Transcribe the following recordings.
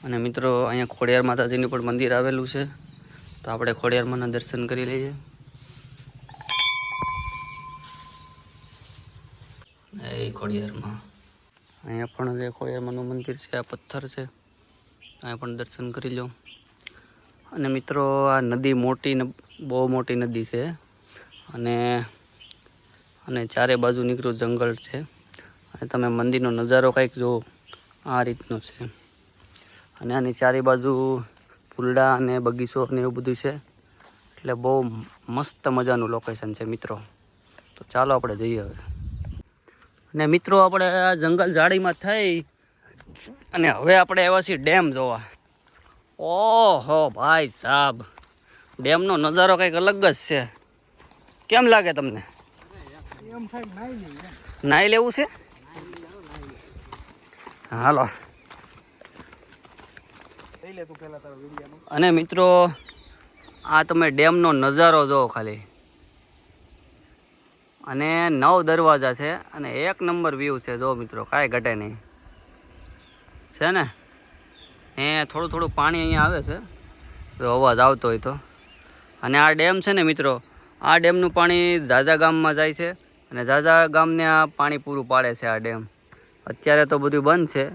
અને મિત્રો અહીંયા ખોડિયાર માતાજીનું પણ મંદિર આવેલું છે, તો આપણે ખોડિયાર માના દર્શન કરી લઈએ. એ ખોડિયારમાં અહીંયા પણ જે ખોડિયાર માનું મંદિર છે, આ પથ્થર છે, અહીંયા પણ દર્શન કરી લો. અને મિત્રો આ નદી બહુ મોટી નદી છે, અને ચારે બાજુ નીકળ્યું જંગલ છે. અને તમે મંદિરનો નજારો કંઈક જો આ રીતનો છે. અને આની ચારે બાજુ ફૂલડા અને બગીચો ને એવું બધું છે, એટલે બહુ મસ્ત મજાનું લોકેશન છે મિત્રો. તો ચાલો આપણે જઈએ હવે. અને મિત્રો આપણે આ જંગલ ઝાડીમાં થઈ અને હવે આપણે આવ્યા છીએ ડેમ જોવા. ઓહો ભાઈ સાહેબ, ડેમનો નજારો કંઈક અલગ જ છે. કેમ લાગે તમને? નાઈ લેવું છે? હાલો. અને મિત્રો આ તમે ડેમનો નજારો જોવો ખાલી. અને 9 દરવાજા છે અને 1 નંબર વ્યૂ છે. જો મિત્રો કાંઈ ઘટે નહીં છે ને. થોડું પાણી અહીંયા આવે છે, જો અવાજ આવતો હોય તો. અને આ ડેમ છે ને મિત્રો, આ ડેમનું પાણી ઝાઝા ગામમાં જાય છે અને ઝાઝા ગામને આ પાણી પૂરું પાડે છે આ ડેમ. અત્યારે તો બધું બંધ છે.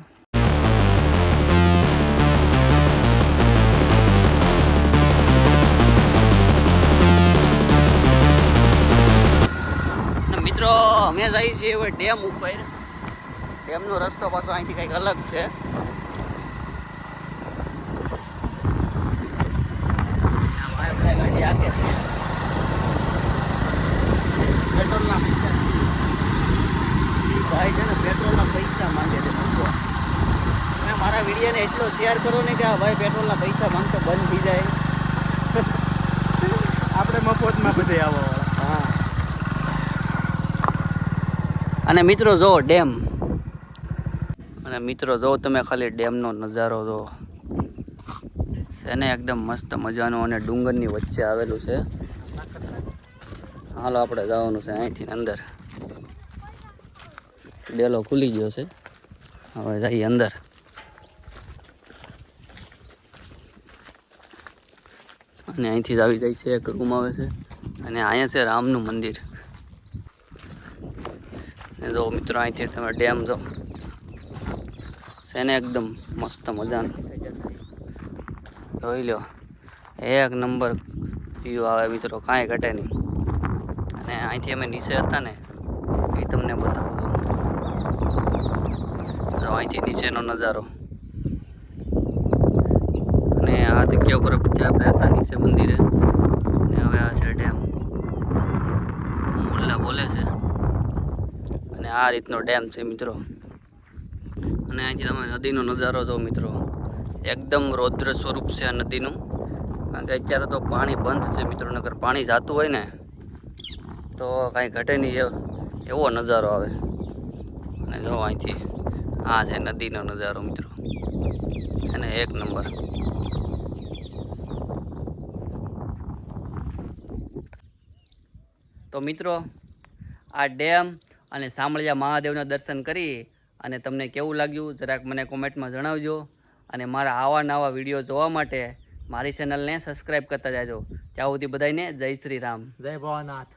મિત્રો અમે જઈએ છીએ હવે ડેમ ઉપર. ડેમનો રસ્તો પાછો અહીંથી કંઈક અલગ છે. પેટ્રોલના ભાઈ છે ને, પેટ્રોલના પૈસા માંગે છે. તમે મારા વિડીયોને એટલો શેર કરો ને કે આ ભાઈ પેટ્રોલના પૈસા માંગતો બંધ થઈ જાય. આપણે મફતમાં બધે આવો. હા. અને મિત્રો જો ડેમ, અને મિત્રો જો તમે ખાલી ડેમનો નજારો જો છે ને, એકદમ મસ્ત મજાનો. અને ડુંગરની વચ્ચે આવેલું છે. હાલો આપણે જવાનું છે અહીંથી અંદર. ડેલો ખુલી ગયો છે, હવે જઈએ અંદર. અને અહીંથી જ આવી જાય છે, એક રૂમ આવે છે. અને અહીંયા છે રામનું મંદિર. ને જો મિત્રો અહીંથી તમે ડેમ જો છે ને, એકદમ મસ્ત મજાનું જોઈ લો. 1 નંબર વ્યૂ આવે મિત્રો, કાંઈ ઘટે નહીં. અને અહીંથી અમે નીચે હતા ને, એ તમને બતાવું તો અહીંથી નીચેનો નજારો. અને આ જગ્યા ઉપર આપણે હતા નીચે મંદિરે, અને હવે આ છે ડેમ. મુલ્લા બોલે છે. અને આ રીતનો ડેમ છે મિત્રો. અને અહીંથી તમે નદીનો નજારો જો મિત્રો, એકદમ રૌદ્ર સ્વરૂપ છે આ નદીનું. કારણ કે અત્યારે તો પાણી બંધ છે મિત્રો, નકર પાણી જાતું હોય ને તો કાંઈ ઘટે નહીં એવો નજારો આવે. અને જો અહીંથી આ છે નદીનો નજારો મિત્રો, અને 1 નંબર. તો મિત્રો આ ડેમ અને સામળિયા મહાદેવના દર્શન કરી અને તમને કેવું લાગ્યું જરાક મને કોમેન્ટમાં જણાવજો. અને મારા આવા નવા વિડીયો જોવા માટે મારી ચેનલને સબસ્ક્રાઈબ કરતા જાજો. ત્યાં સુધી બધાને જય શ્રી રામ, જય ભોળાનાથ.